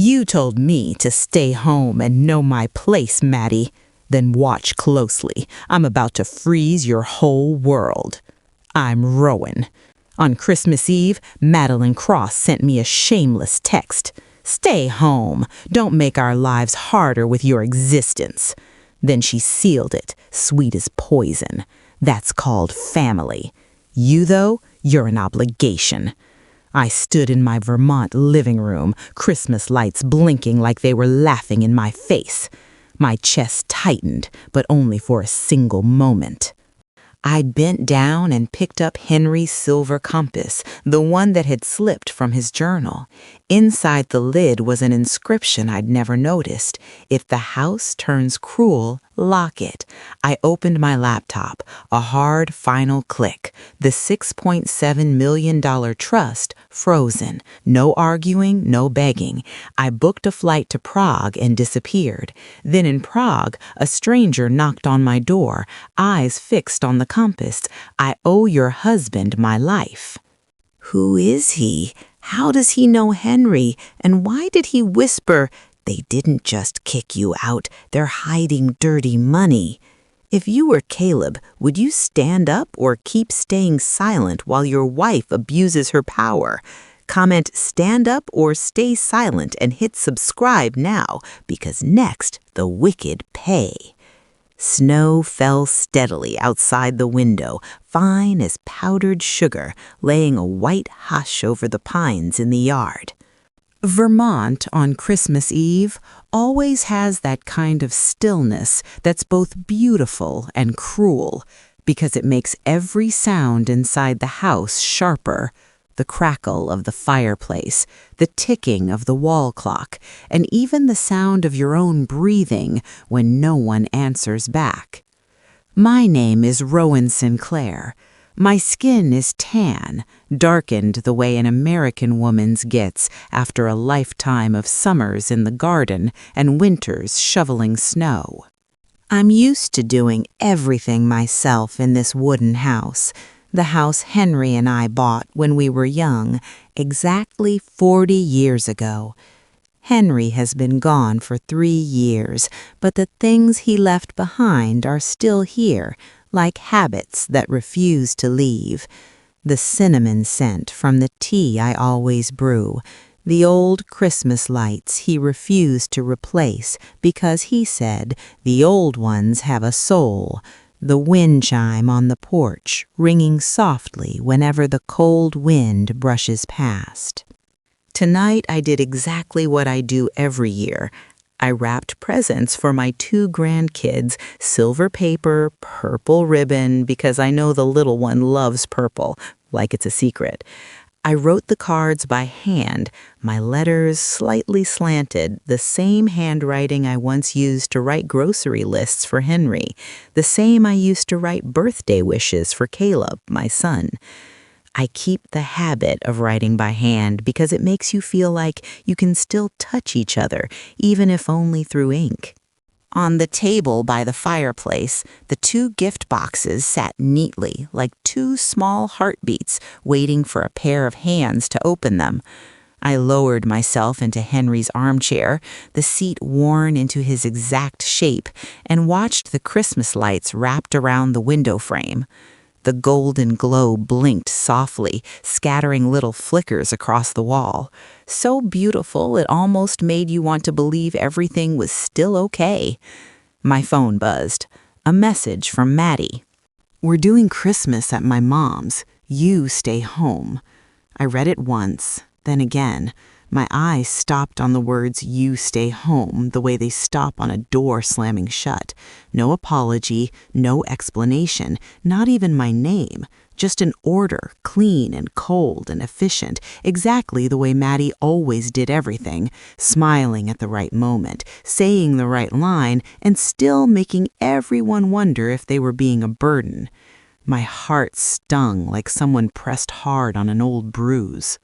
You told me to stay home and know my place, Maddie. Then watch closely. I'm about to freeze your whole world. I'm Rowan. On Christmas Eve, Madeline Cross sent me a shameless text. Stay home. Don't make our lives harder with your existence. Then she sealed it, sweet as poison. That's called family. You, though, you're an obligation. I stood in my Vermont living room, Christmas lights blinking like they were laughing in my face. My chest tightened, but only for a single moment. I bent down and picked up Henry's silver compass, the one that had slipped from his journal. Inside the lid was an inscription I'd never noticed. If the house turns cruel, lock it. I opened my laptop. A hard final click. The $6.7 million trust frozen. No arguing, no begging. I booked a flight to Prague and disappeared. Then in Prague, a stranger knocked on my door, eyes fixed on the compass. I owe your husband my life. Who is he? How does he know Henry? And why did he whisper, "They didn't just kick you out, they're hiding dirty money"? If you were Caleb, would you stand up or keep staying silent while your wife abuses her power? Comment "stand up" or "stay silent" and hit subscribe now, because next, the wicked pay. Snow fell steadily outside the window, fine as powdered sugar, laying a white hush over the pines in the yard. Vermont on Christmas Eve always has that kind of stillness that's both beautiful and cruel, because it makes every sound inside the house sharper. The crackle of the fireplace, the ticking of the wall clock, and even the sound of your own breathing when no one answers back. My name is Rowan Sinclair. My skin is tan, darkened the way an American woman's gets after a lifetime of summers in the garden and winters shoveling snow. I'm used to doing everything myself in this wooden house, the house Henry and I bought when we were young, exactly 40 years ago. Henry has been gone for 3 years, but the things he left behind are still here, like habits that refuse to leave. The cinnamon scent from the tea I always brew, the old Christmas lights he refused to replace because he said the old ones have a soul, the wind chime on the porch ringing softly whenever the cold wind brushes past. Tonight I did exactly what I do every year. I wrapped presents for my 2 grandkids, silver paper, purple ribbon, because I know the little one loves purple, like it's a secret. I wrote the cards by hand, my letters slightly slanted, the same handwriting I once used to write grocery lists for Henry, the same I used to write birthday wishes for Caleb, my son. I keep the habit of writing by hand because it makes you feel like you can still touch each other, even if only through ink. On the table by the fireplace, the 2 gift boxes sat neatly, like 2 small heartbeats, waiting for a pair of hands to open them. I lowered myself into Henry's armchair, the seat worn into his exact shape, and watched the Christmas lights wrapped around the window frame. The golden glow blinked softly, scattering little flickers across the wall. So beautiful it almost made you want to believe everything was still okay. My phone buzzed. A message from Maddie. "We're doing Christmas at my mom's. You stay home." I read it once, then again. My eyes stopped on the words "you stay home" the way they stop on a door slamming shut. No apology, no explanation, not even my name. Just an order, clean and cold and efficient, exactly the way Maddie always did everything, smiling at the right moment, saying the right line, and still making everyone wonder if they were being a burden. My heart stung like someone pressed hard on an old bruise.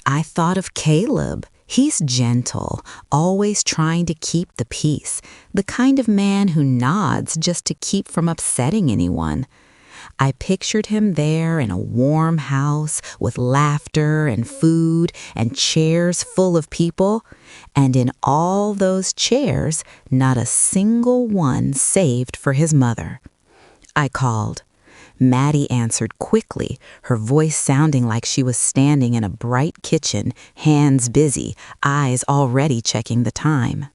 I thought of Caleb. He's gentle, always trying to keep the peace, the kind of man who nods just to keep from upsetting anyone. I pictured him there in a warm house with laughter and food and chairs full of people, and in all those chairs, not a single one saved for his mother. I called. Maddie answered quickly, her voice sounding like she was standing in a bright kitchen, hands busy, eyes already checking the time.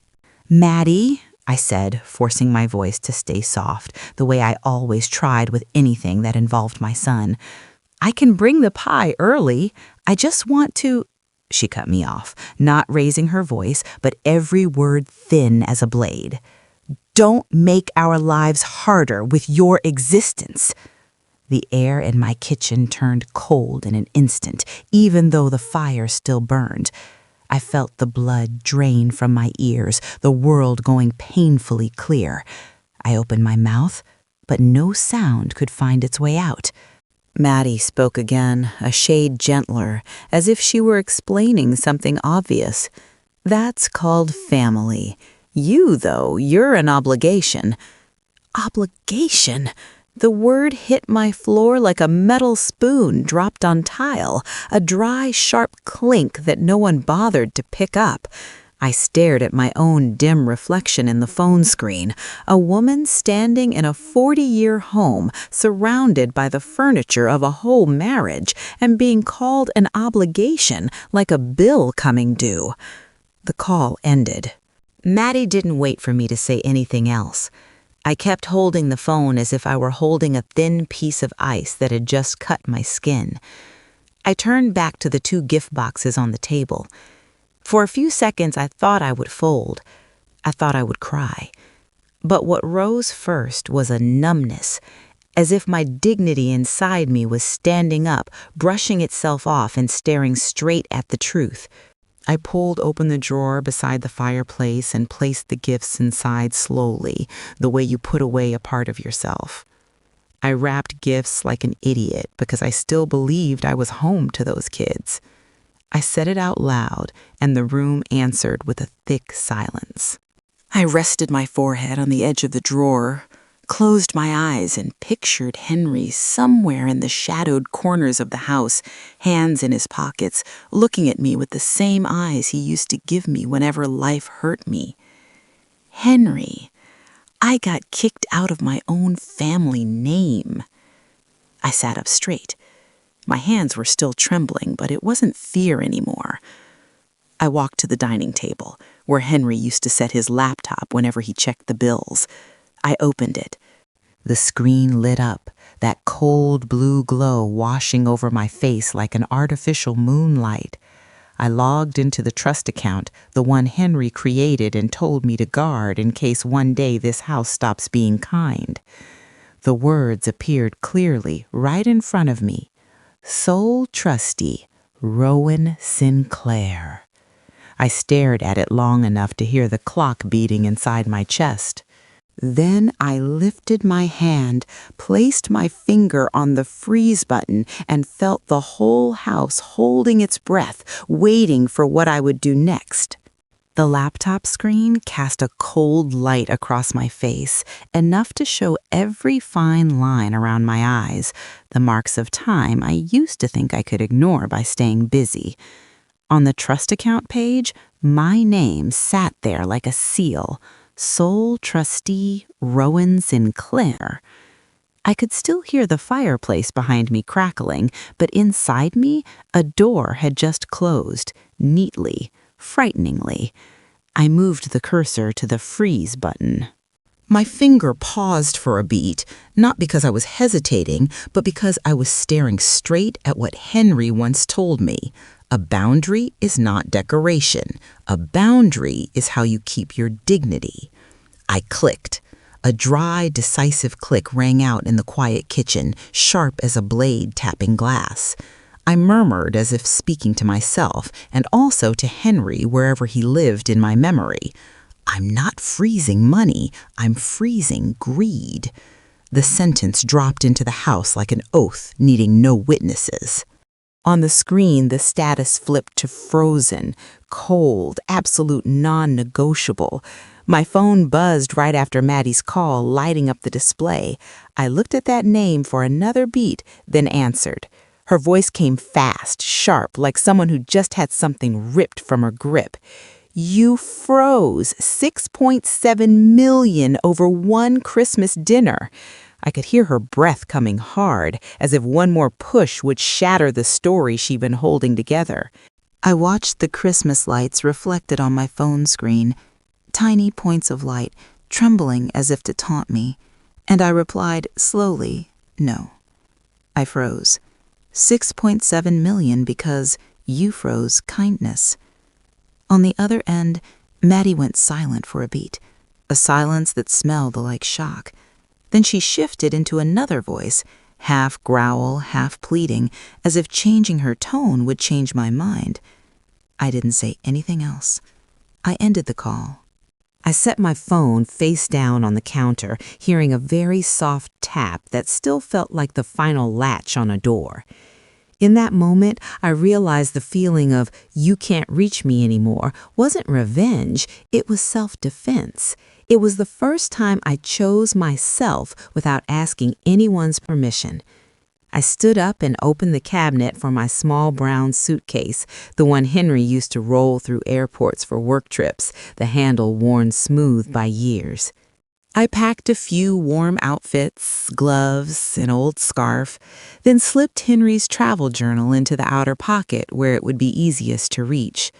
"Maddie," I said, forcing my voice to stay soft, the way I always tried with anything that involved my son. "I can bring the pie early. I just want to—" She cut me off, not raising her voice, but every word thin as a blade. "Don't make our lives harder with your existence." The air in my kitchen turned cold in an instant, even though the fire still burned. I felt the blood drain from my ears, the world going painfully clear. I opened my mouth, but no sound could find its way out. Maddie spoke again, a shade gentler, as if she were explaining something obvious. "That's called family. You, though, you're an obligation." Obligation? The word hit my floor like a metal spoon dropped on tile, a dry, sharp clink that no one bothered to pick up. I stared at my own dim reflection in the phone screen, a woman standing in a 40-year home, surrounded by the furniture of a whole marriage, and being called an obligation like a bill coming due. The call ended. Maddie didn't wait for me to say anything else. I kept holding the phone as if I were holding a thin piece of ice that had just cut my skin. I turned back to the 2 gift boxes on the table. For a few seconds, I thought I would fold. I thought I would cry. But what rose first was a numbness, as if my dignity inside me was standing up, brushing itself off and staring straight at the truth. I pulled open the drawer beside the fireplace and placed the gifts inside slowly, the way you put away a part of yourself. I wrapped gifts like an idiot because I still believed I was home to those kids. I said it out loud, and the room answered with a thick silence. I rested my forehead on the edge of the drawer, closed my eyes, and pictured Henry somewhere in the shadowed corners of the house, hands in his pockets, looking at me with the same eyes he used to give me whenever life hurt me. Henry. I got kicked out of my own family name. I sat up straight. My hands were still trembling, but it wasn't fear anymore. I walked to the dining table, where Henry used to set his laptop whenever he checked the bills. I opened it. The screen lit up, that cold blue glow washing over my face like an artificial moonlight. I logged into the trust account, the one Henry created and told me to guard in case one day this house stops being kind. The words appeared clearly right in front of me. Sole trustee, Rowan Sinclair. I stared at it long enough to hear the clock beating inside my chest. Then I lifted my hand, placed my finger on the freeze button, and felt the whole house holding its breath, waiting for what I would do next. The laptop screen cast a cold light across my face, enough to show every fine line around my eyes, the marks of time I used to think I could ignore by staying busy. On the trust account page, my name sat there like a seal. Sole trustee Rowan Sinclair. I could still hear the fireplace behind me crackling, but inside me, a door had just closed, neatly, frighteningly. I moved the cursor to the freeze button. My finger paused for a beat, not because I was hesitating, but because I was staring straight at what Henry once told me. A boundary is not decoration. A boundary is how you keep your dignity. I clicked. A dry, decisive click rang out in the quiet kitchen, sharp as a blade tapping glass. I murmured as if speaking to myself, and also to Henry wherever he lived in my memory. I'm not freezing money, I'm freezing greed. The sentence dropped into the house like an oath needing no witnesses. On the screen, the status flipped to frozen, cold, absolute non-negotiable. My phone buzzed right after Maddie's call, lighting up the display. I looked at that name for another beat, then answered. Her voice came fast, sharp, like someone who just had something ripped from her grip. You froze 6.7 million over one Christmas dinner. I could hear her breath coming hard, as if one more push would shatter the story she'd been holding together. I watched the Christmas lights reflected on my phone screen, tiny points of light, trembling as if to taunt me, and I replied slowly, no. I froze. 6.7 million because you froze kindness. On the other end, Maddie went silent for a beat, a silence that smelled like shock. Then she shifted into another voice, half growl, half pleading, as if changing her tone would change my mind. I didn't say anything else. I ended the call. I set my phone face down on the counter, hearing a very soft tap that still felt like the final latch on a door. In that moment, I realized the feeling of "you can't reach me anymore" wasn't revenge, it was self-defense. It was the first time I chose myself without asking anyone's permission. I stood up and opened the cabinet for my small brown suitcase, the one Henry used to roll through airports for work trips, the handle worn smooth by years. I packed a few warm outfits, gloves, an old scarf, then slipped Henry's travel journal into the outer pocket where it would be easiest to reach.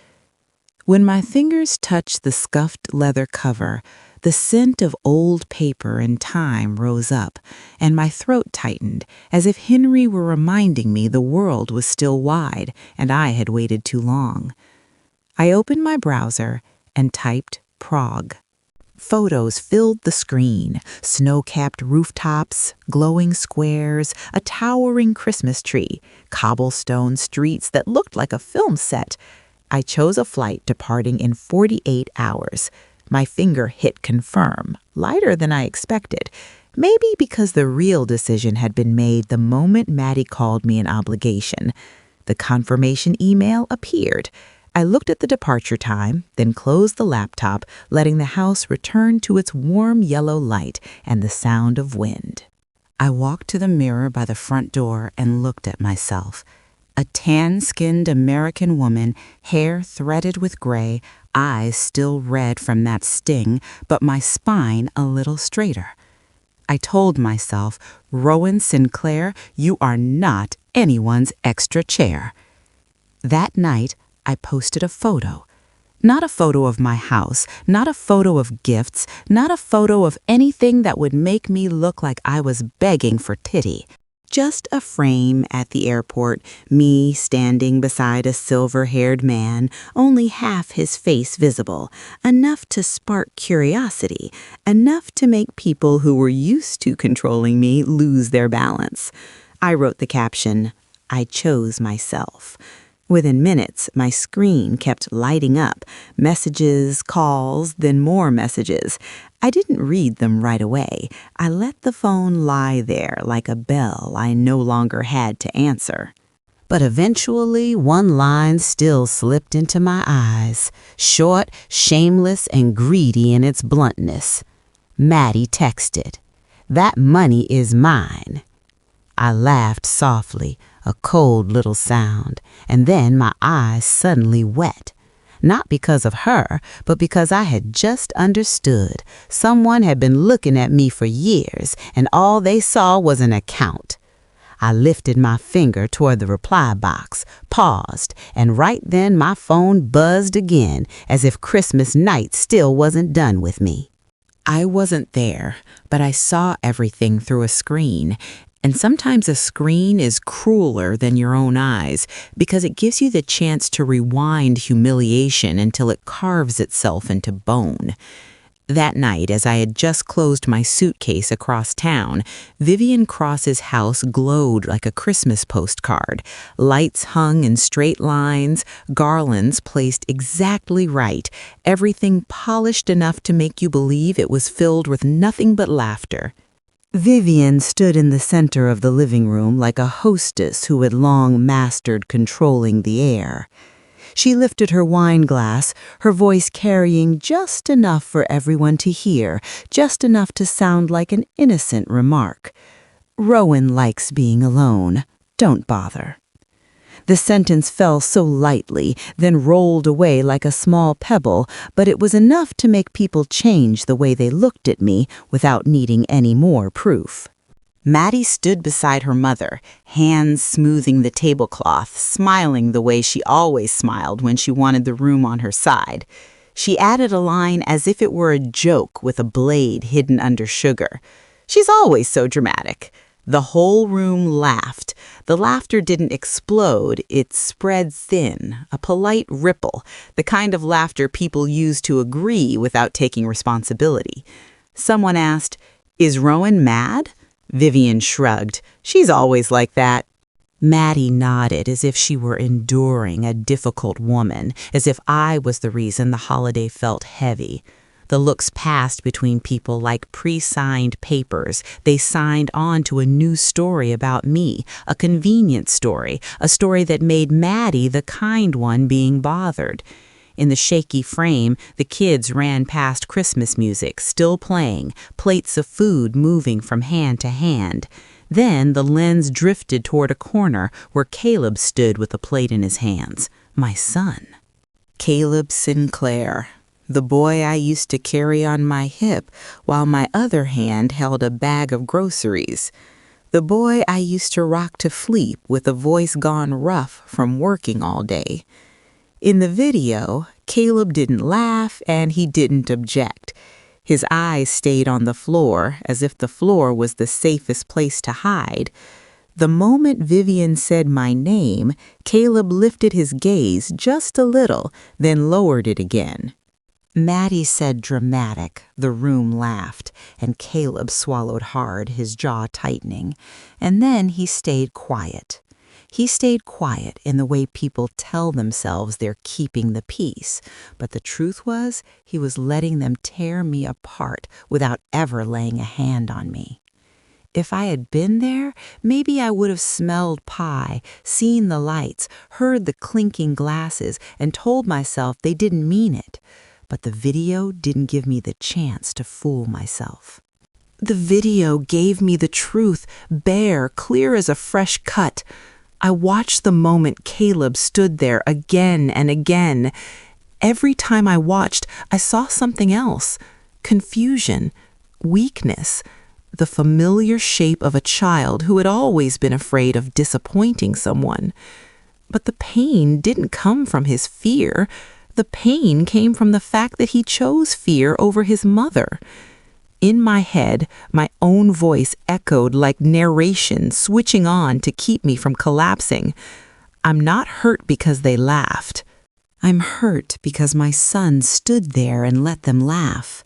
When my fingers touched the scuffed leather cover, the scent of old paper and time rose up, and my throat tightened, as if Henry were reminding me the world was still wide and I had waited too long. I opened my browser and typed Prague. Photos filled the screen, snow-capped rooftops, glowing squares, a towering Christmas tree, cobblestone streets that looked like a film set. I chose a flight departing in 48 hours. My finger hit confirm, lighter than I expected, maybe because the real decision had been made the moment Maddie called me an obligation. The confirmation email appeared. I looked at the departure time, then closed the laptop, letting the house return to its warm yellow light and the sound of wind. I walked to the mirror by the front door and looked at myself. A tan-skinned American woman, hair threaded with gray, eyes still red from that sting, but my spine a little straighter. I told myself, Rowan Sinclair, you are not anyone's extra chair. That night, I posted a photo. Not a photo of my house, not a photo of gifts, not a photo of anything that would make me look like I was begging for pity. Just a frame at the airport, me standing beside a silver-haired man, only half his face visible, enough to spark curiosity, enough to make people who were used to controlling me lose their balance. I wrote the caption, I chose myself. Within minutes, my screen kept lighting up, messages, calls, then more messages. I didn't read them right away. I let the phone lie there like a bell I no longer had to answer. But eventually, one line still slipped into my eyes, short, shameless, and greedy in its bluntness. Maddie texted, "That money is mine." I laughed softly, a cold little sound, and then my eyes suddenly wet. Not because of her, but because I had just understood. Someone had been looking at me for years, and all they saw was an account. I lifted my finger toward the reply box, paused, and right then my phone buzzed again, as if Christmas night still wasn't done with me. I wasn't there, but I saw everything through a screen. And sometimes a screen is crueler than your own eyes because it gives you the chance to rewind humiliation until it carves itself into bone. That night, as I had just closed my suitcase across town, Vivian Cross's house glowed like a Christmas postcard. Lights hung in straight lines, garlands placed exactly right, everything polished enough to make you believe it was filled with nothing but laughter. Vivian stood in the center of the living room like a hostess who had long mastered controlling the air. She lifted her wine glass, her voice carrying just enough for everyone to hear, just enough to sound like an innocent remark. "Rowan likes being alone. Don't bother." The sentence fell so lightly, then rolled away like a small pebble, but it was enough to make people change the way they looked at me without needing any more proof. Maddie stood beside her mother, hands smoothing the tablecloth, smiling the way she always smiled when she wanted the room on her side. She added a line as if it were a joke with a blade hidden under sugar. "She's always so dramatic." The whole room laughed. The laughter didn't explode, it spread thin, a polite ripple, the kind of laughter people use to agree without taking responsibility. Someone asked, "Is Rowan mad?" Vivian shrugged. "She's always like that." Maddie nodded as if she were enduring a difficult woman, as if I was the reason the holiday felt heavy. The looks passed between people like pre-signed papers. They signed on to a new story about me, a convenient story, a story that made Maddie the kind one being bothered. In the shaky frame, the kids ran past Christmas music, still playing, plates of food moving from hand to hand. Then the lens drifted toward a corner where Caleb stood with a plate in his hands. My son. Caleb Sinclair. The boy I used to carry on my hip while my other hand held a bag of groceries. The boy I used to rock to sleep with a voice gone rough from working all day. In the video, Caleb didn't laugh and he didn't object. His eyes stayed on the floor as if the floor was the safest place to hide. The moment Vivian said my name, Caleb lifted his gaze just a little, then lowered it again. Maddie said dramatic. The room laughed, and Caleb swallowed hard, his jaw tightening. And then he stayed quiet. He stayed quiet in the way people tell themselves they're keeping the peace. But the truth was, he was letting them tear me apart without ever laying a hand on me. If I had been there, maybe I would have smelled pie, seen the lights, heard the clinking glasses, and told myself they didn't mean it. But the video didn't give me the chance to fool myself. The video gave me the truth, bare, clear as a fresh cut. I watched the moment Caleb stood there again and again. Every time I watched, I saw something else. Confusion, weakness, the familiar shape of a child who had always been afraid of disappointing someone. But the pain didn't come from his fear. The pain came from the fact that he chose fear over his mother. In my head, my own voice echoed like narration switching on to keep me from collapsing. I'm not hurt because they laughed. I'm hurt because my son stood there and let them laugh.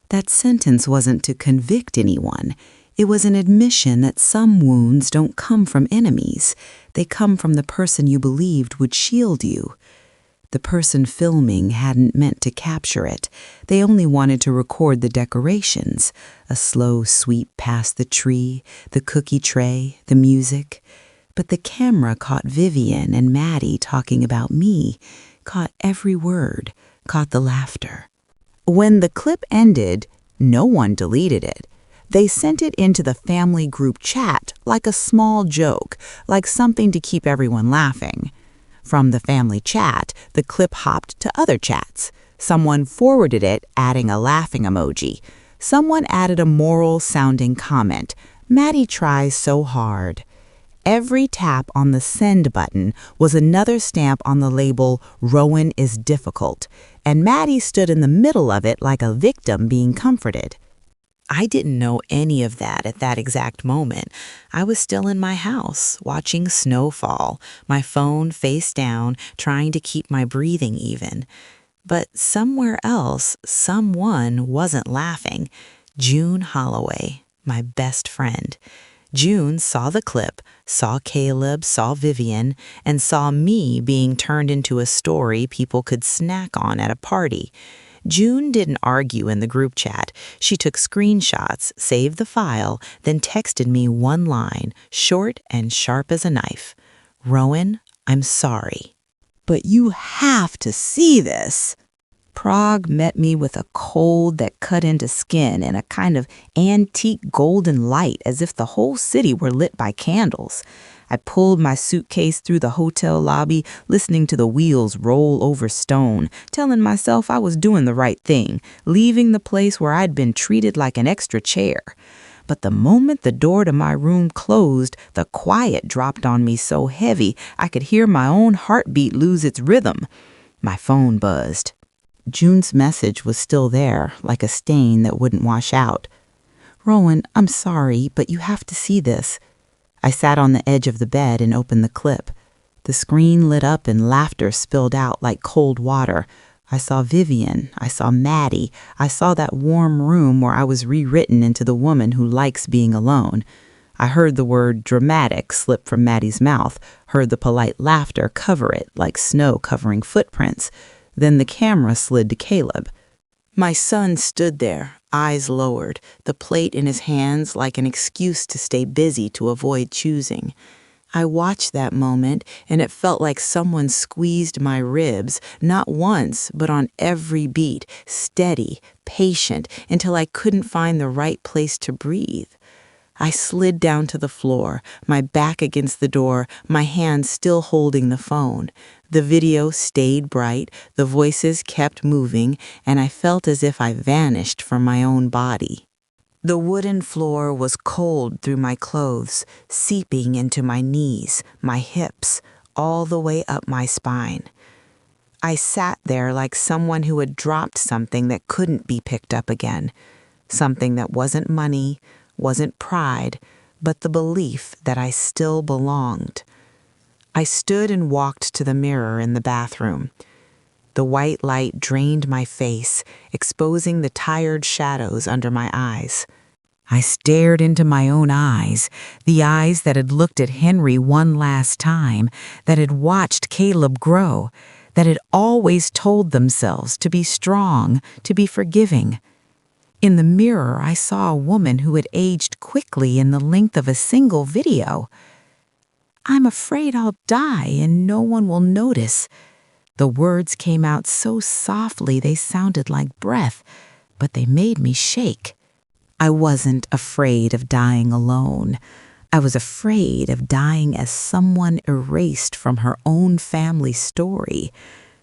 That sentence wasn't to convict anyone. It was an admission that some wounds don't come from enemies. They come from the person you believed would shield you. The person filming hadn't meant to capture it. They only wanted to record the decorations, a slow sweep past the tree, the cookie tray, the music. But the camera caught Vivian and Maddie talking about me, caught every word, caught the laughter. When the clip ended, no one deleted it. They sent it into the family group chat like a small joke, like something to keep everyone laughing. From the family chat, the clip hopped to other chats. Someone forwarded it, adding a laughing emoji. Someone added a moral-sounding comment. Maddie tries so hard. Every tap on the send button was another stamp on the label, Rowan is difficult, and Maddie stood in the middle of it like a victim being comforted. I didn't know any of that at that exact moment. I was still in my house, watching snow fall, my phone face down, trying to keep my breathing even. But somewhere else, someone wasn't laughing. June Holloway, my best friend. June saw the clip, saw Caleb, saw Vivian, and saw me being turned into a story people could snack on at a party. June didn't argue in the group chat. She took screenshots, saved the file, then texted me one line, short and sharp as a knife. "Rowan, I'm sorry. But you have to see this." Prague met me with a cold that cut into skin and a kind of antique golden light, as if the whole city were lit by candles. I pulled my suitcase through the hotel lobby, listening to the wheels roll over stone, telling myself I was doing the right thing, leaving the place where I'd been treated like an extra chair. But the moment the door to my room closed, the quiet dropped on me so heavy I could hear my own heartbeat lose its rhythm. My phone buzzed. June's message was still there, like a stain that wouldn't wash out. "Rowan, I'm sorry, but you have to see this." I sat on the edge of the bed and opened the clip. The screen lit up and laughter spilled out like cold water. I saw Vivian. I saw Maddie. I saw that warm room where I was rewritten into the woman who likes being alone. I heard the word dramatic slip from Maddie's mouth, heard the polite laughter cover it like snow covering footprints. Then the camera slid to Caleb. My son stood there, eyes lowered, the plate in his hands like an excuse to stay busy to avoid choosing. I watched that moment, and it felt like someone squeezed my ribs, not once, but on every beat, steady, patient, until I couldn't find the right place to breathe. I slid down to the floor, my back against the door, my hand still holding the phone. The video stayed bright, the voices kept moving, and I felt as if I vanished from my own body. The wooden floor was cold through my clothes, seeping into my knees, my hips, all the way up my spine. I sat there like someone who had dropped something that couldn't be picked up again, something that wasn't money, wasn't pride, but the belief that I still belonged. I stood and walked to the mirror in the bathroom. The white light drained my face, exposing the tired shadows under my eyes. I stared into my own eyes, the eyes that had looked at Henry one last time, that had watched Caleb grow, that had always told themselves to be strong, to be forgiving. In the mirror, I saw a woman who had aged quickly in the length of a single video. "I'm afraid I'll die and no one will notice." The words came out so softly they sounded like breath, but they made me shake. I wasn't afraid of dying alone. I was afraid of dying as someone erased from her own family story,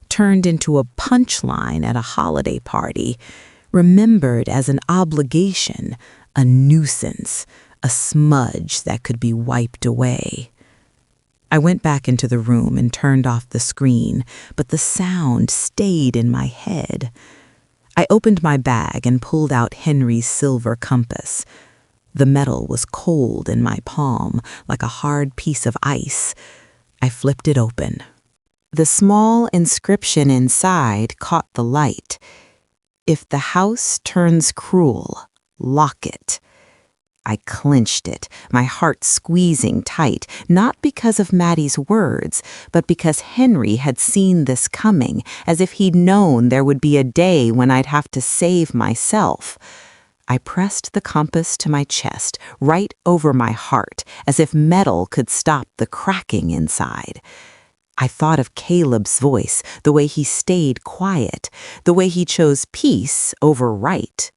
turned into a punchline at a holiday party, remembered as an obligation, a nuisance, a smudge that could be wiped away. I went back into the room and turned off the screen, but the sound stayed in my head. I opened my bag and pulled out Henry's silver compass. The metal was cold in my palm, like a hard piece of ice. I flipped it open. The small inscription inside caught the light. "If the house turns cruel, lock it." I clenched it, my heart squeezing tight, not because of Maddie's words, but because Henry had seen this coming, as if he'd known there would be a day when I'd have to save myself. I pressed the compass to my chest, right over my heart, as if metal could stop the cracking inside. I thought of Caleb's voice, the way he stayed quiet, the way he chose peace over right.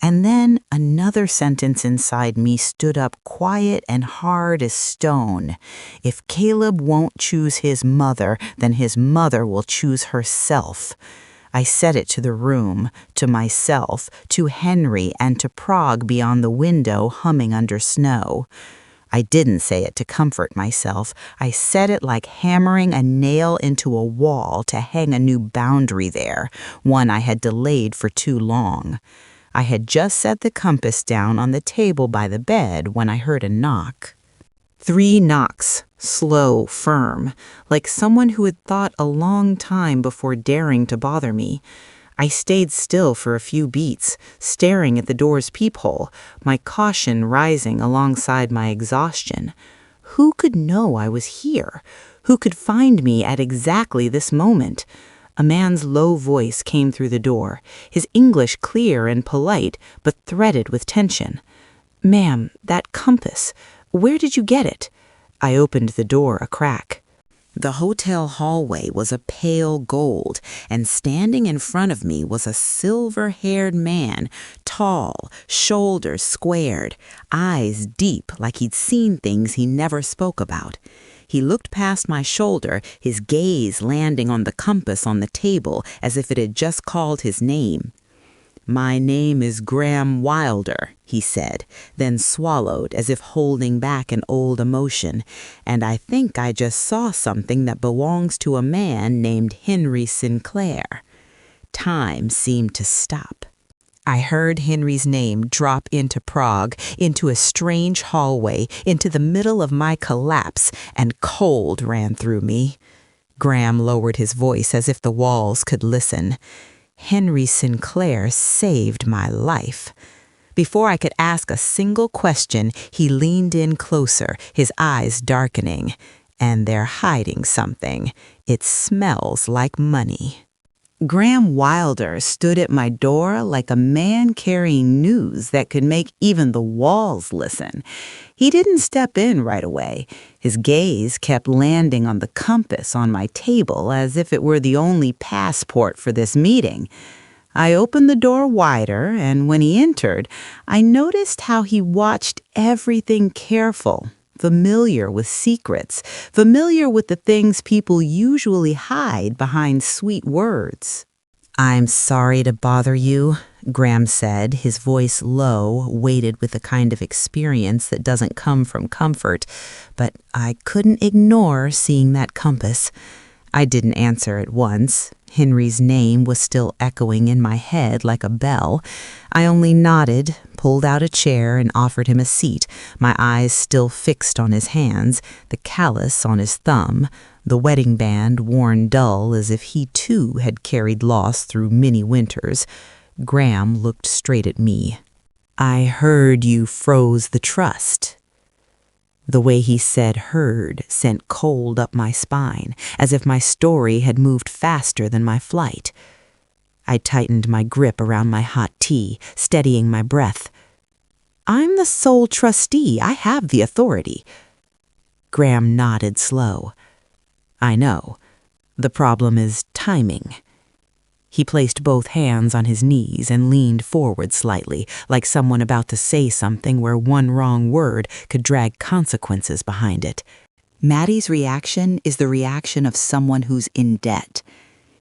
And then another sentence inside me stood up quiet and hard as stone. If Caleb won't choose his mother, then his mother will choose herself. I said it to the room, to myself, to Henry, and to Prague beyond the window humming under snow. I didn't say it to comfort myself. I said it like hammering a nail into a wall to hang a new boundary there, one I had delayed for too long. I had just set the compass down on the table by the bed when I heard a knock. 3 knocks, slow, firm, like someone who had thought a long time before daring to bother me. I stayed still for a few beats, staring at the door's peephole, my caution rising alongside my exhaustion. Who could know I was here? Who could find me at exactly this moment? A man's low voice came through the door, his English clear and polite, but threaded with tension. "Ma'am, that compass, where did you get it?" I opened the door a crack. The hotel hallway was a pale gold, and standing in front of me was a silver-haired man, tall, shoulders squared, eyes deep like he'd seen things he never spoke about. He looked past my shoulder, his gaze landing on the compass on the table as if it had just called his name. "My name is Graham Wilder," he said, then swallowed as if holding back an old emotion, "and I think I just saw something that belongs to a man named Henry Sinclair." Time seemed to stop. I heard Henry's name drop into Prague, into a strange hallway, into the middle of my collapse, and cold ran through me. Graham lowered his voice as if the walls could listen. Henry Sinclair saved my life. Before I could ask a single question, he leaned in closer, his eyes darkening. "And they're hiding something. It smells like money." Graham Wilder stood at my door like a man carrying news that could make even the walls listen. He didn't step in right away. His gaze kept landing on the compass on my table as if it were the only passport for this meeting. I opened the door wider, and when he entered, I noticed how he watched everything careful. Familiar with secrets, familiar with the things people usually hide behind sweet words. "I'm sorry to bother you," Graham said, his voice low, weighted with a kind of experience that doesn't come from comfort, but I couldn't ignore seeing that compass. I didn't answer at once. Henry's name was still echoing in my head like a bell. I only nodded, pulled out a chair, and offered him a seat, my eyes still fixed on his hands, the callus on his thumb, the wedding band worn dull as if he too had carried loss through many winters. Graham looked straight at me. "I heard you froze the trust." The way he said "heard" sent cold up my spine, as if my story had moved faster than my flight. I tightened my grip around my hot tea, steadying my breath. "I'm the sole trustee. I have the authority." Graham nodded slow. "I know. The problem is timing." He placed both hands on his knees and leaned forward slightly, like someone about to say something where one wrong word could drag consequences behind it. "Maddie's reaction is the reaction of someone who's in debt."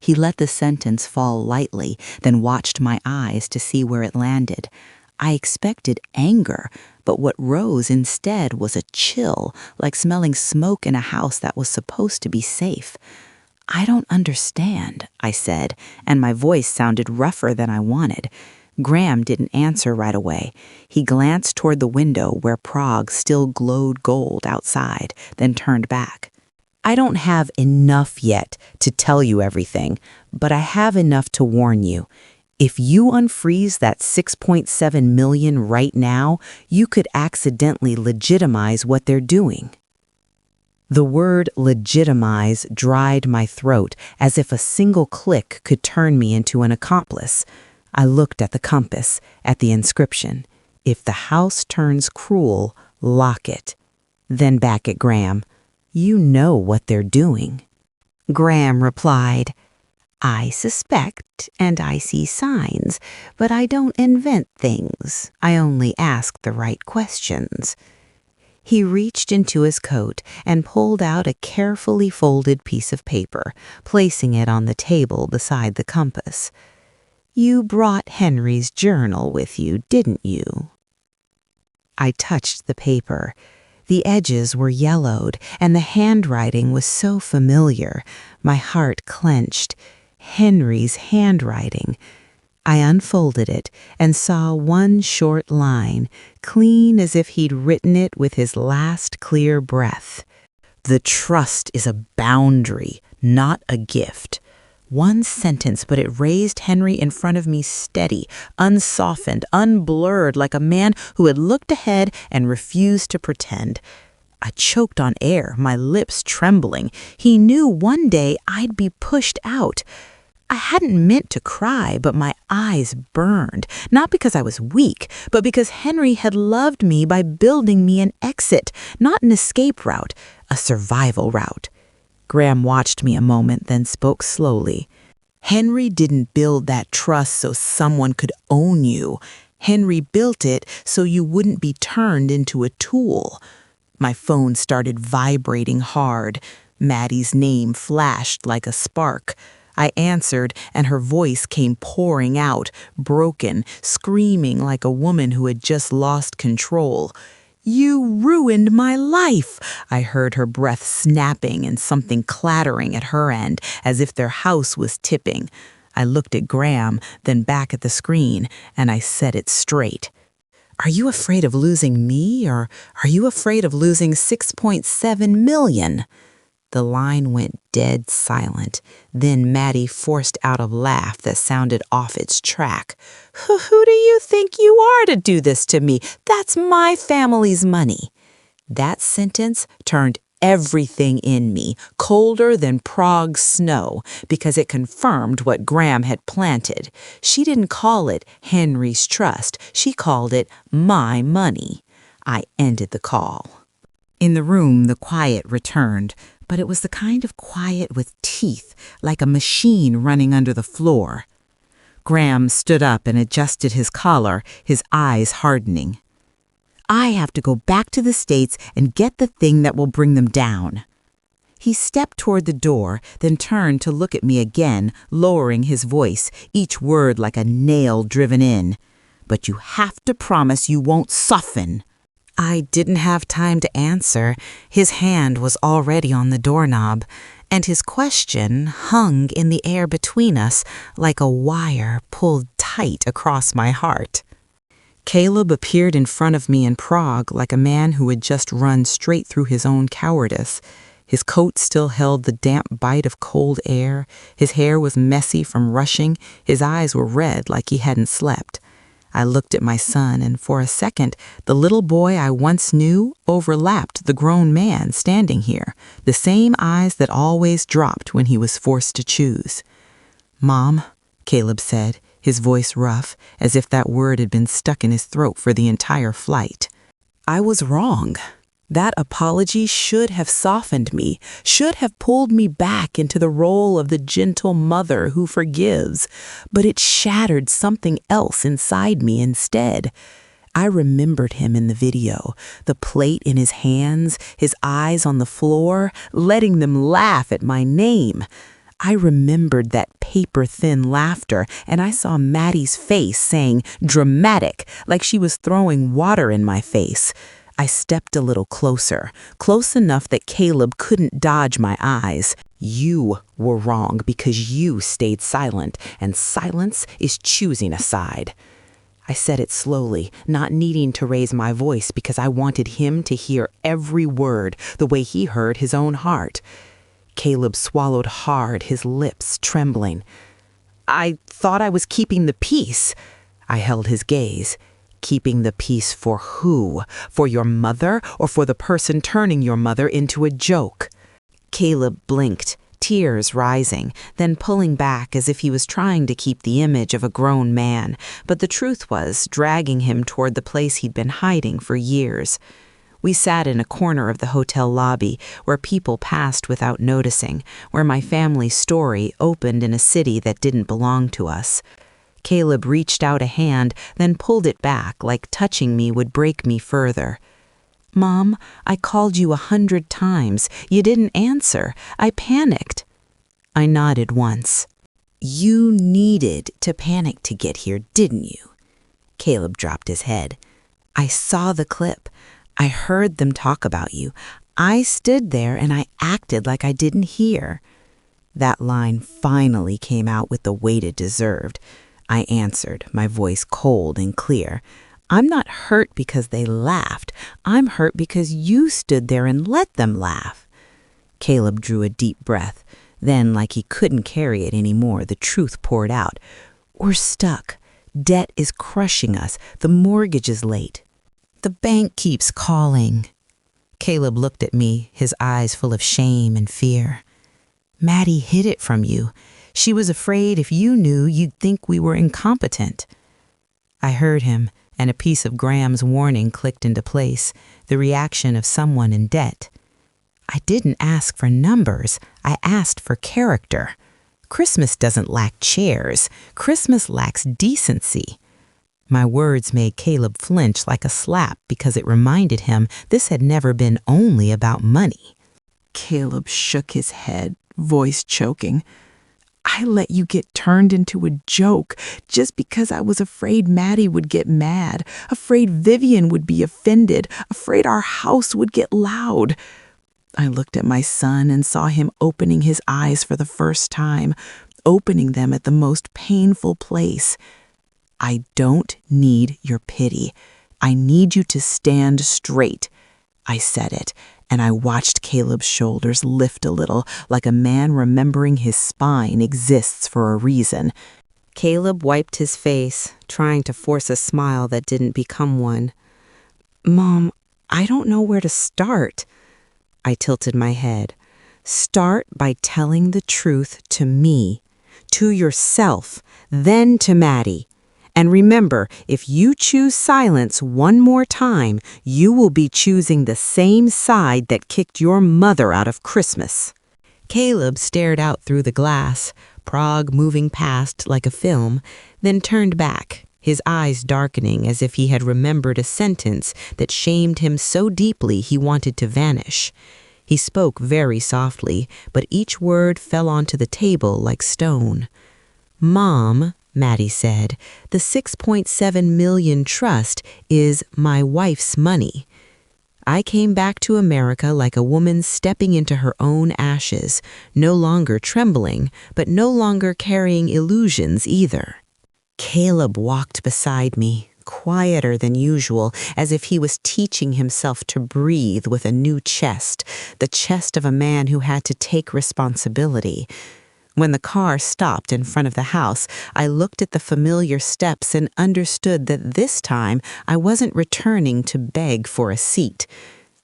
He let the sentence fall lightly, then watched my eyes to see where it landed. I expected anger, but what rose instead was a chill, like smelling smoke in a house that was supposed to be safe. "I don't understand," I said, and my voice sounded rougher than I wanted. Graham didn't answer right away. He glanced toward the window where Prague still glowed gold outside, then turned back. "I don't have enough yet to tell you everything, but I have enough to warn you. If you unfreeze that 6.7 million right now, you could accidentally legitimize what they're doing." The word legitimize dried my throat as if a single click could turn me into an accomplice. I looked at the compass, at the inscription. "If the house turns cruel, lock it." Then back at Graham. "You know what they're doing." Graham replied, "I suspect and I see signs, but I don't invent things. I only ask the right questions." He reached into his coat and pulled out a carefully folded piece of paper, placing it on the table beside the compass. "You brought Henry's journal with you, didn't you?" I touched the paper. The edges were yellowed, and the handwriting was so familiar. My heart clenched. Henry's handwriting. I unfolded it and saw one short line, clean as if he'd written it with his last clear breath. "The trust is a boundary, not a gift." One sentence, but it raised Henry in front of me steady, unsoftened, unblurred, like a man who had looked ahead and refused to pretend. I choked on air, my lips trembling. He knew one day I'd be pushed out. I hadn't meant to cry, but my eyes burned, not because I was weak, but because Henry had loved me by building me an exit, not an escape route, a survival route. Graham watched me a moment, then spoke slowly. Henry didn't build that trust so someone could own you. Henry built it so you wouldn't be turned into a tool. My phone started vibrating hard. Maddie's name flashed like a spark. I answered, and her voice came pouring out, broken, screaming like a woman who had just lost control. "You ruined my life!" I heard her breath snapping and something clattering at her end, as if their house was tipping. I looked at Graham, then back at the screen, and I said it straight. "Are you afraid of losing me, or are you afraid of losing 6.7 million? The line went dead silent. Then Maddie forced out a laugh that sounded off its track. "Who do you think you are to do this to me? That's my family's money." That sentence turned everything in me colder than Prague snow because it confirmed what Graham had planted. She didn't call it Henry's trust. She called it my money. I ended the call. In the room, the quiet returned, but it was the kind of quiet with teeth, like a machine running under the floor. Graham stood up and adjusted his collar, his eyes hardening. "I have to go back to the States and get the thing that will bring them down." He stepped toward the door, then turned to look at me again, lowering his voice, each word like a nail driven in. "But you have to promise you won't soften." I didn't have time to answer. His hand was already on the doorknob, and his question hung in the air between us like a wire pulled tight across my heart. Caleb appeared in front of me in Prague like a man who had just run straight through his own cowardice. His coat still held the damp bite of cold air. His hair was messy from rushing. His eyes were red like he hadn't slept. I looked at my son, and for a second, the little boy I once knew overlapped the grown man standing here, the same eyes that always dropped when he was forced to choose. "Mom," Caleb said, his voice rough, as if that word had been stuck in his throat for the entire flight. I was wrong. That apology should have softened me, should have pulled me back into the role of the gentle mother who forgives, but it shattered something else inside me instead. I remembered him in the video, the plate in his hands, his eyes on the floor, letting them laugh at my name. I remembered that paper-thin laughter, and I saw Maddie's face saying, "dramatic," like she was throwing water in my face. I stepped a little closer, close enough that Caleb couldn't dodge my eyes. "You were wrong because you stayed silent, and silence is choosing a side." I said it slowly, not needing to raise my voice because I wanted him to hear every word the way he heard his own heart. Caleb swallowed hard, his lips trembling. "I thought I was keeping the peace." I held his gaze. "Keeping the peace for who? For your mother, or for the person turning your mother into a joke?" Caleb blinked, tears rising, then pulling back as if he was trying to keep the image of a grown man, but the truth was dragging him toward the place he'd been hiding for years. We sat in a corner of the hotel lobby where people passed without noticing, where my family's story opened in a city that didn't belong to us. Caleb reached out a hand, then pulled it back like touching me would break me further. "Mom, I called you 100 times. You didn't answer. I panicked." I nodded once. "You needed to panic to get here, didn't you?" Caleb dropped his head. "I saw the clip. I heard them talk about you. I stood there and I acted like I didn't hear." That line finally came out with the weight it deserved. I answered, my voice cold and clear. "I'm not hurt because they laughed. I'm hurt because you stood there and let them laugh." Caleb drew a deep breath. Then, like he couldn't carry it anymore, the truth poured out. "We're stuck. Debt is crushing us. The mortgage is late. The bank keeps calling." Caleb looked at me, his eyes full of shame and fear. "Maddie hid it from you. She was afraid if you knew you'd think we were incompetent. I heard him, and a piece of Graham's warning clicked into place, the reaction of someone in debt. I didn't ask for numbers, I asked for character. Christmas doesn't lack chairs, Christmas lacks decency. My words made Caleb flinch like a slap because it reminded him this had never been only about money. Caleb shook his head, voice choking. I let you get turned into a joke just because I was afraid Maddie would get mad, afraid Vivian would be offended, afraid our house would get loud. I looked at my son and saw him opening his eyes for the first time, opening them at the most painful place. I don't need your pity. I need you to stand straight. I said it, and I watched Caleb's shoulders lift a little, like a man remembering his spine exists for a reason. Caleb wiped his face, trying to force a smile that didn't become one. Mom, I don't know where to start. I tilted my head. Start by telling the truth to me, to yourself, then to Maddie. And remember, if you choose silence one more time, you will be choosing the same side that kicked your mother out of Christmas. Caleb stared out through the glass, Prague moving past like a film, then turned back, his eyes darkening as if he had remembered a sentence that shamed him so deeply he wanted to vanish. He spoke very softly, but each word fell onto the table like stone. Mom, Maddie said, the $6.7 million trust is my wife's money. I came back to America like a woman stepping into her own ashes, no longer trembling, but no longer carrying illusions either. Caleb walked beside me, quieter than usual, as if he was teaching himself to breathe with a new chest, the chest of a man who had to take responsibility. When the car stopped in front of the house, I looked at the familiar steps and understood that this time I wasn't returning to beg for a seat.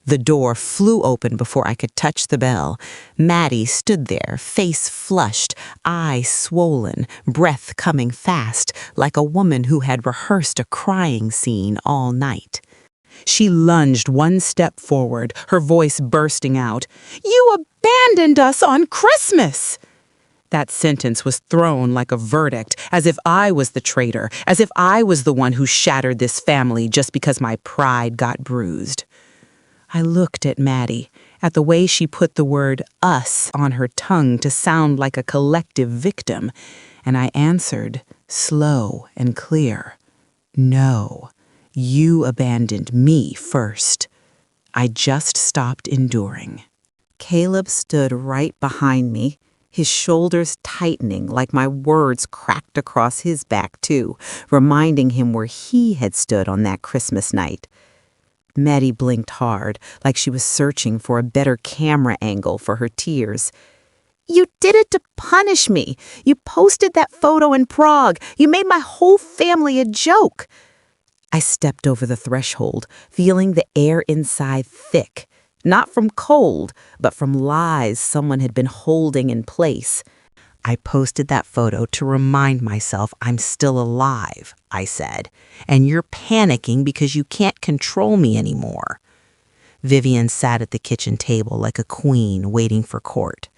The door flew open before I could touch the bell. Maddie stood there, face flushed, eyes swollen, breath coming fast, like a woman who had rehearsed a crying scene all night. She lunged one step forward, her voice bursting out. "You abandoned us on Christmas!" That sentence was thrown like a verdict, as if I was the traitor, as if I was the one who shattered this family just because my pride got bruised. I looked at Maddie, at the way she put the word us on her tongue to sound like a collective victim, and I answered, slow and clear, "No, you abandoned me first. I just stopped enduring." Caleb stood right behind me, his shoulders tightening like my words cracked across his back too, reminding him where he had stood on that Christmas night. Maddie blinked hard, like she was searching for a better camera angle for her tears. "You did it to punish me. You posted that photo in Prague. You made my whole family a joke." I stepped over the threshold, feeling the air inside thick. Not from cold, but from lies someone had been holding in place. "I posted that photo to remind myself I'm still alive," I said, "and you're panicking because you can't control me anymore." Vivian sat at the kitchen table like a queen waiting for court.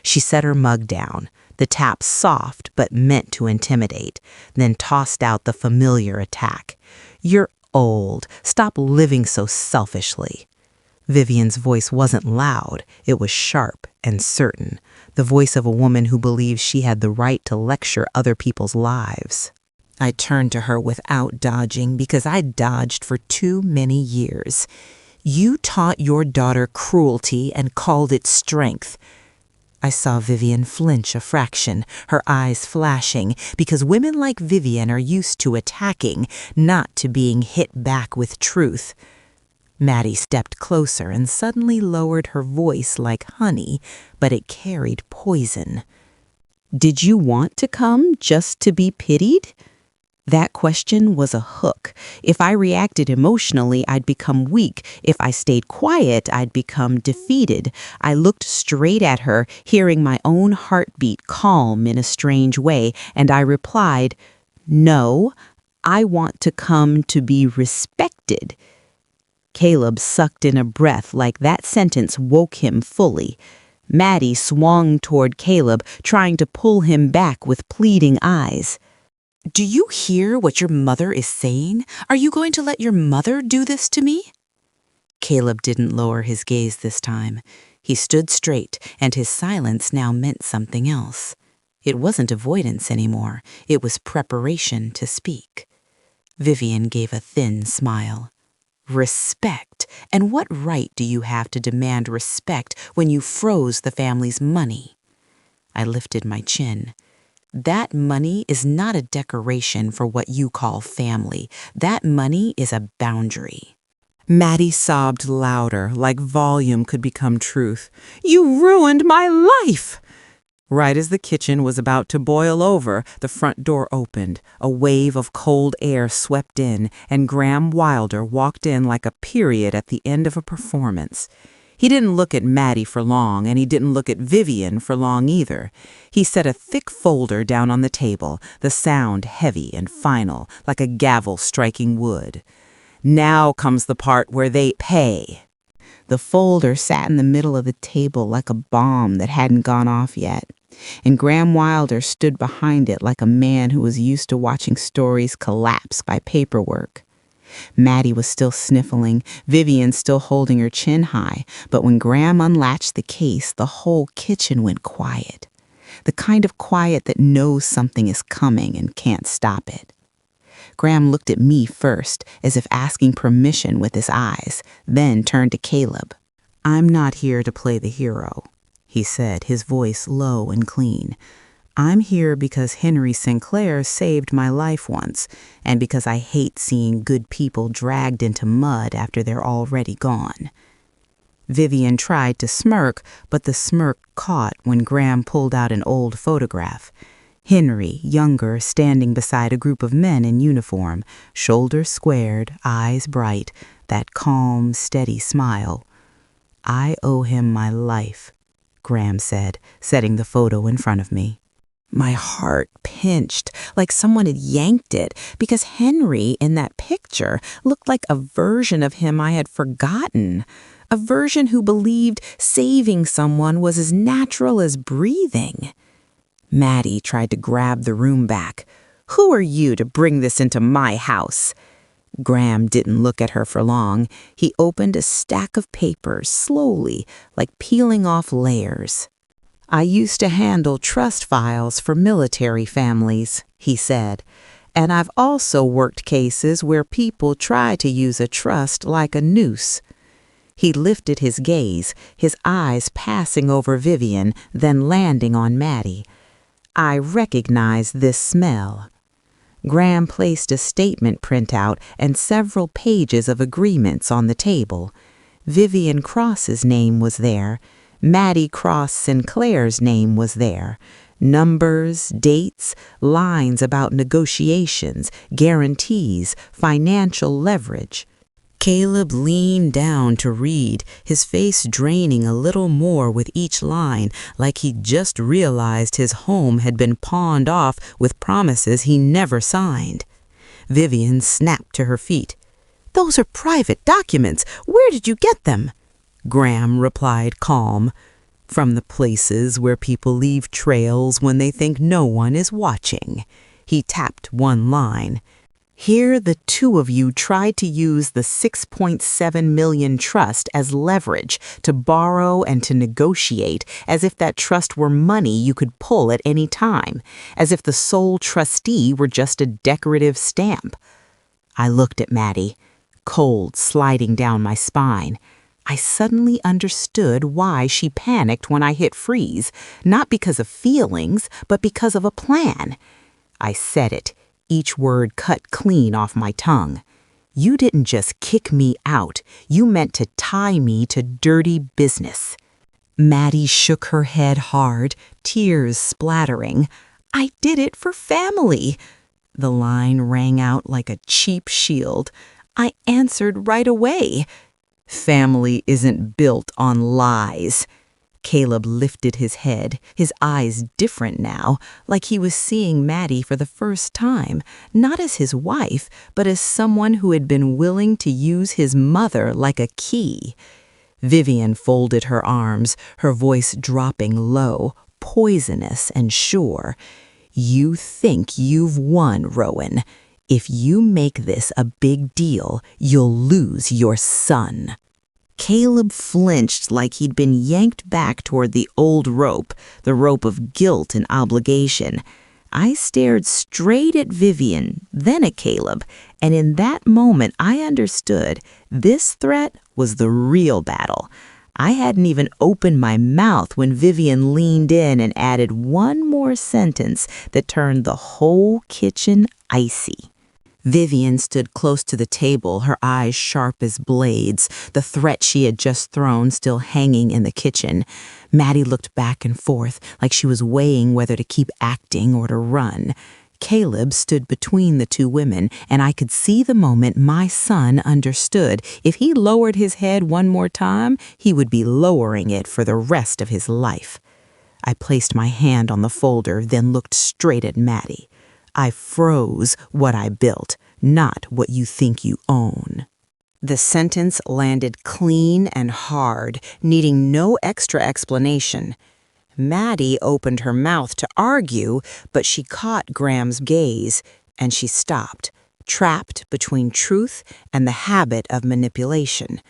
She set her mug down, the tap soft but meant to intimidate, then tossed out the familiar attack. "You're old. Stop living so selfishly." Vivian's voice wasn't loud, it was sharp and certain, the voice of a woman who believes she had the right to lecture other people's lives. I turned to her without dodging because I'd dodged for too many years. "You taught your daughter cruelty and called it strength." I saw Vivian flinch a fraction, her eyes flashing, because women like Vivian are used to attacking, not to being hit back with truth. Maddie stepped closer and suddenly lowered her voice like honey, but it carried poison. "Did you want to come just to be pitied?" That question was a hook. If I reacted emotionally, I'd become weak. If I stayed quiet, I'd become defeated. I looked straight at her, hearing my own heartbeat calm in a strange way, and I replied, "No, I want to come to be respected." Caleb sucked in a breath like that sentence woke him fully. Maddie swung toward Caleb, trying to pull him back with pleading eyes. "Do you hear what your mother is saying? Are you going to let your mother do this to me?" Caleb didn't lower his gaze this time. He stood straight, and his silence now meant something else. It wasn't avoidance anymore. It was preparation to speak. Vivian gave a thin smile. "Respect? And what right do you have to demand respect when you froze the family's money?" I lifted my chin. "That money is not a decoration for what you call family. That money is a boundary." Maddie sobbed louder, like volume could become truth. "You ruined my life!" Right as the kitchen was about to boil over, the front door opened. A wave of cold air swept in, and Graham Wilder walked in like a period at the end of a performance. He didn't look at Maddie for long, and he didn't look at Vivian for long either. He set a thick folder down on the table, the sound heavy and final, like a gavel striking wood. "Now comes the part where they pay." The folder sat in the middle of the table like a bomb that hadn't gone off yet, and Graham Wilder stood behind it like a man who was used to watching stories collapse by paperwork. Maddie was still sniffling, Vivian still holding her chin high, but when Graham unlatched the case, the whole kitchen went quiet. The kind of quiet that knows something is coming and can't stop it. Graham looked at me first, as if asking permission with his eyes, then turned to Caleb. "I'm not here to play the hero," he said, his voice low and clean. "I'm here because Henry Sinclair saved my life once, and because I hate seeing good people dragged into mud after they're already gone." Vivian tried to smirk, but the smirk caught when Graham pulled out an old photograph. Henry, younger, standing beside a group of men in uniform, shoulders squared, eyes bright, that calm, steady smile. "I owe him my life," Graham said, setting the photo in front of me. My heart pinched, like someone had yanked it, because Henry in that picture looked like a version of him I had forgotten, a version who believed saving someone was as natural as breathing. Maddie tried to grab the room back. "Who are you to bring this into my house?" Graham didn't look at her for long. He opened a stack of papers slowly, like peeling off layers. "I used to handle trust files for military families," he said, "and I've also worked cases where people try to use a trust like a noose." He lifted his gaze, his eyes passing over Vivian, then landing on Maddie. "I recognize this smell." Graham placed a statement printout and several pages of agreements on the table. Vivian Cross's name was there. Maddie Cross Sinclair's name was there. Numbers, dates, lines about negotiations, guarantees, financial leverage. Caleb leaned down to read, his face draining a little more with each line, like he'd just realized his home had been pawned off with promises he never signed. Vivian snapped to her feet. "Those are private documents. Where did you get them?" Graham replied calm. "From the places where people leave trails when they think no one is watching." He tapped one line. "Here the two of you tried to use the $6.7 million trust as leverage to borrow and to negotiate, as if that trust were money you could pull at any time, as if the sole trustee were just a decorative stamp." I looked at Maddie, cold sliding down my spine. I suddenly understood why she panicked when I hit freeze, not because of feelings, but because of a plan. I said it, each word cut clean off my tongue. "You didn't just kick me out. You meant to tie me to dirty business." Maddie shook her head hard, tears splattering. "I did it for family." The line rang out like a cheap shield. I answered right away. Family isn't built on lies. Caleb lifted his head, his eyes different now, like he was seeing Maddie for the first time, not as his wife, but as someone who had been willing to use his mother like a key. Vivian folded her arms, her voice dropping low, poisonous and sure. You think you've won, Rowan. If you make this a big deal, you'll lose your son. Caleb flinched like he'd been yanked back toward the old rope, the rope of guilt and obligation. I stared straight at Vivian, then at Caleb, and in that moment I understood this threat was the real battle. I hadn't even opened my mouth when Vivian leaned in and added one more sentence that turned the whole kitchen icy. Vivian stood close to the table, her eyes sharp as blades, the threat she had just thrown still hanging in the kitchen. Maddie looked back and forth like she was weighing whether to keep acting or to run. Caleb stood between the two women, and I could see the moment my son understood. If he lowered his head one more time, he would be lowering it for the rest of his life. I placed my hand on the folder, then looked straight at Maddie. I froze what I built, not what you think you own. The sentence landed clean and hard, needing no extra explanation. Maddie opened her mouth to argue, but she caught Graham's gaze, and she stopped, trapped between truth and the habit of manipulation.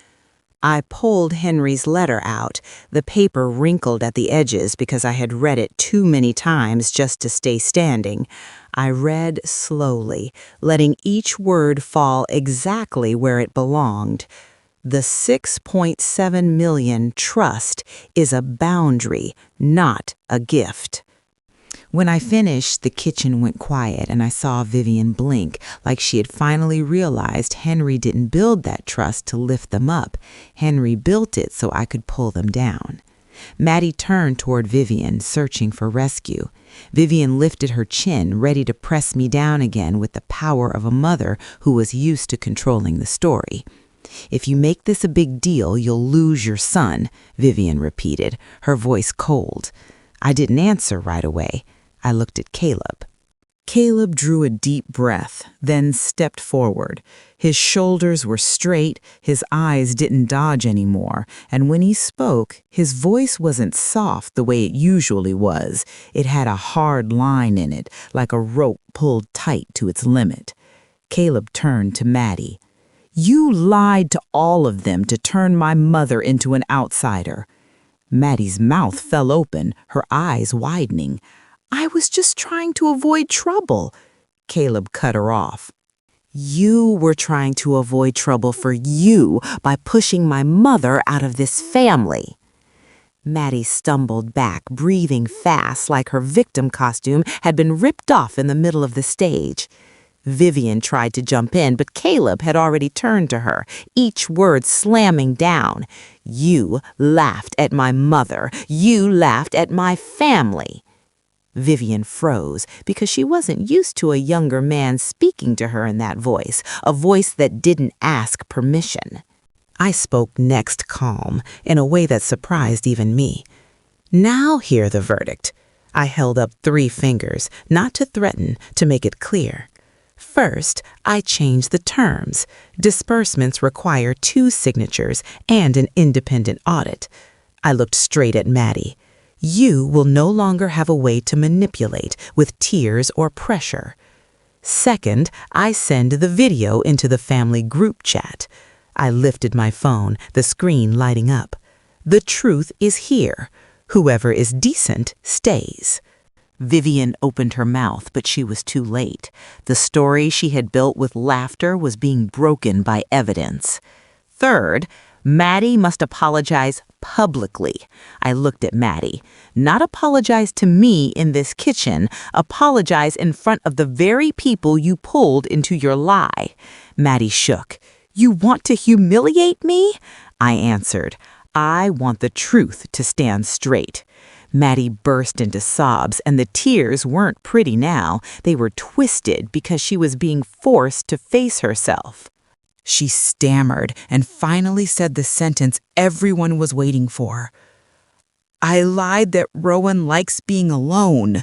I pulled Henry's letter out, the paper wrinkled at the edges because I had read it too many times just to stay standing. I read slowly, letting each word fall exactly where it belonged. The 6.7 million trust is a boundary, not a gift. When I finished, the kitchen went quiet and I saw Vivian blink, like she had finally realized Henry didn't build that trust to lift them up. Henry built it so I could pull them down. Maddie turned toward Vivian, searching for rescue. Vivian lifted her chin, ready to press me down again with the power of a mother who was used to controlling the story. If you make this a big deal, you'll lose your son, Vivian repeated, her voice cold. I didn't answer right away. I looked at Caleb. Caleb drew a deep breath, then stepped forward. His shoulders were straight, his eyes didn't dodge anymore, and when he spoke, his voice wasn't soft the way it usually was. It had a hard line in it, like a rope pulled tight to its limit. Caleb turned to Maddie. You lied to all of them to turn my mother into an outsider. Maddie's mouth fell open, her eyes widening. I was just trying to avoid trouble. Caleb cut her off. You were trying to avoid trouble for you by pushing my mother out of this family. Maddie stumbled back, breathing fast like her victim costume had been ripped off in the middle of the stage. Vivian tried to jump in, but Caleb had already turned to her, each word slamming down. You laughed at my mother. You laughed at my family. Vivian froze because she wasn't used to a younger man speaking to her in that voice, a voice that didn't ask permission. I spoke next calm, in a way that surprised even me. Now hear the verdict. I held up 3 fingers, not to threaten, to make it clear. First, I changed the terms. Disbursements require 2 signatures and an independent audit. I looked straight at Maddie. You will no longer have a way to manipulate with tears or pressure. Second, I send the video into the family group chat. I lifted my phone, the screen lighting up. The truth is here. Whoever is decent stays. Vivian opened her mouth, but she was too late. The story she had built with laughter was being broken by evidence. Third, Maddie must apologize publicly. I looked at Maddie. Not apologize to me in this kitchen. Apologize in front of the very people you pulled into your lie. Maddie shook. You want to humiliate me? I answered. I want the truth to stand straight. Maddie burst into sobs, and the tears weren't pretty now. They were twisted because she was being forced to face herself. She stammered and finally said the sentence everyone was waiting for. "I lied that Rowan likes being alone."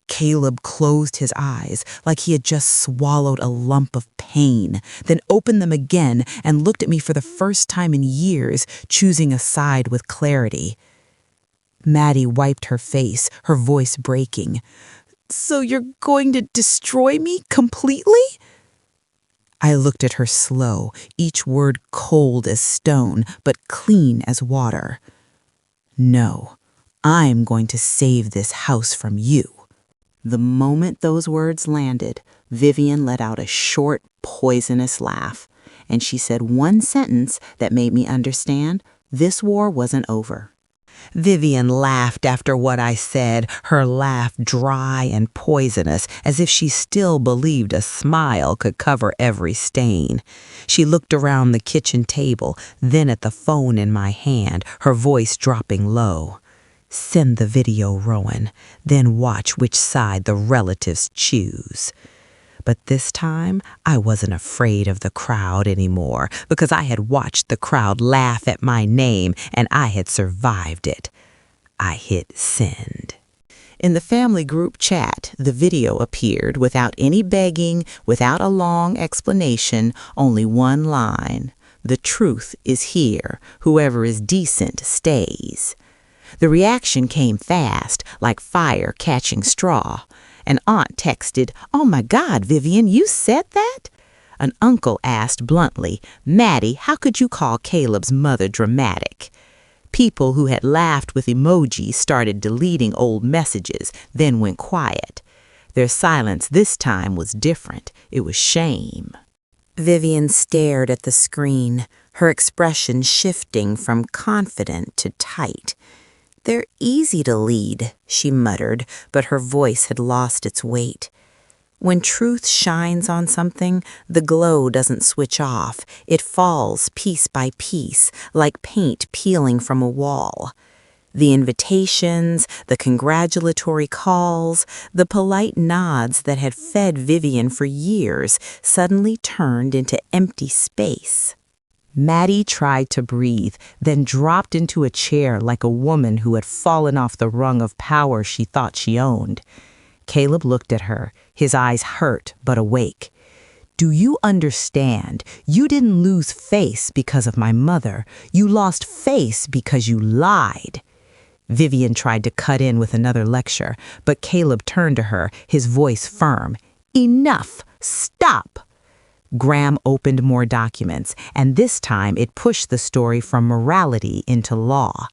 Caleb closed his eyes like he had just swallowed a lump of pain, then opened them again and looked at me for the first time in years, choosing a side with clarity. Maddie wiped her face, her voice breaking. "So you're going to destroy me completely?" I looked at her slow, each word cold as stone, but clean as water. "No, I'm going to save this house from you." The moment those words landed, Vivian let out a short, poisonous laugh, and she said one sentence that made me understand this war wasn't over. Vivian laughed after what I said, her laugh dry and poisonous, as if she still believed a smile could cover every stain. She looked around the kitchen table, then at the phone in my hand, her voice dropping low. "Send the video, Rowan, then watch which side the relatives choose." But this time, I wasn't afraid of the crowd anymore because I had watched the crowd laugh at my name and I had survived it. I hit send. In the family group chat, the video appeared without any begging, without a long explanation, only one line. "The truth is here. Whoever is decent stays." The reaction came fast, like fire catching straw. An aunt texted, "Oh my God, Vivian, you said that?" An uncle asked bluntly, "Maddie, how could you call Caleb's mother dramatic?" People who had laughed with emojis started deleting old messages, then went quiet. Their silence this time was different. It was shame. Vivian stared at the screen, her expression shifting from confident to tight. "They're easy to lead," she muttered, but her voice had lost its weight. When truth shines on something, the glow doesn't switch off. It falls piece by piece, like paint peeling from a wall. The invitations, the congratulatory calls, the polite nods that had fed Vivian for years suddenly turned into empty space. Maddie tried to breathe, then dropped into a chair like a woman who had fallen off the rung of power she thought she owned. Caleb looked at her, his eyes hurt but awake. "Do you understand? You didn't lose face because of my mother. You lost face because you lied." Vivian tried to cut in with another lecture, but Caleb turned to her, his voice firm. "Enough! Stop!" Graham opened more documents, and this time it pushed the story from morality into law.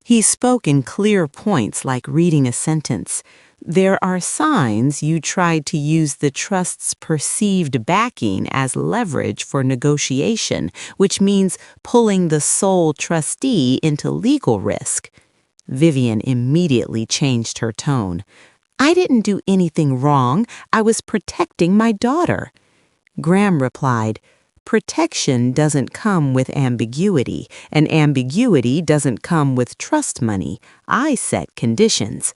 He spoke in clear points like reading a sentence. "There are signs you tried to use the trust's perceived backing as leverage for negotiation, which means pulling the sole trustee into legal risk." Vivian immediately changed her tone. "I didn't do anything wrong. I was protecting my daughter." Graham replied, "Protection doesn't come with ambiguity, and ambiguity doesn't come with trust money. I set conditions."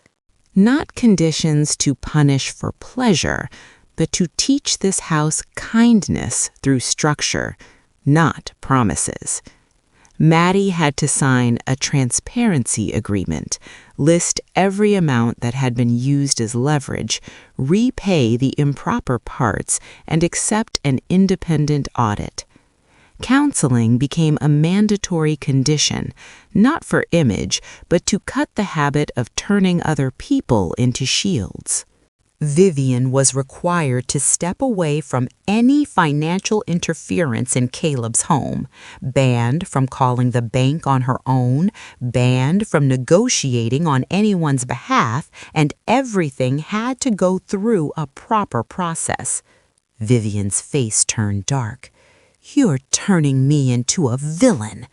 Not conditions to punish for pleasure, but to teach this house kindness through structure, not promises. Maddie had to sign a transparency agreement, list every amount that had been used as leverage, repay the improper parts, and accept an independent audit. Counseling became a mandatory condition, not for image, but to cut the habit of turning other people into shields. Vivian was required to step away from any financial interference in Caleb's home, banned from calling the bank on her own, banned from negotiating on anyone's behalf, and everything had to go through a proper process. Vivian's face turned dark. "You're turning me into a villain."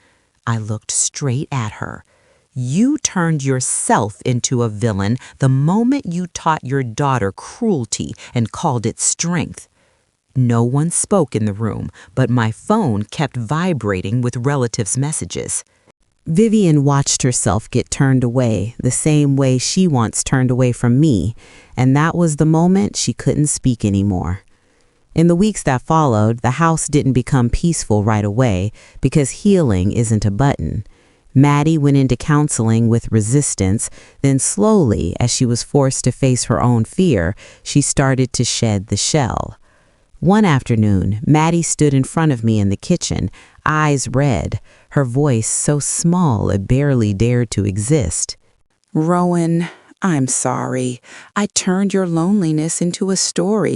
I looked straight at her. "You turned yourself into a villain the moment you taught your daughter cruelty and called it strength." No one spoke in the room, but my phone kept vibrating with relatives' messages. Vivian watched herself get turned away the same way she once turned away from me, and that was the moment she couldn't speak anymore. In the weeks that followed, the house didn't become peaceful right away because healing isn't a button. Maddie went into counseling with resistance, then slowly, as she was forced to face her own fear, she started to shed the shell. One afternoon, Maddie stood in front of me in the kitchen, eyes red, her voice so small it barely dared to exist. Rowan, I'm sorry. I turned your loneliness into a story.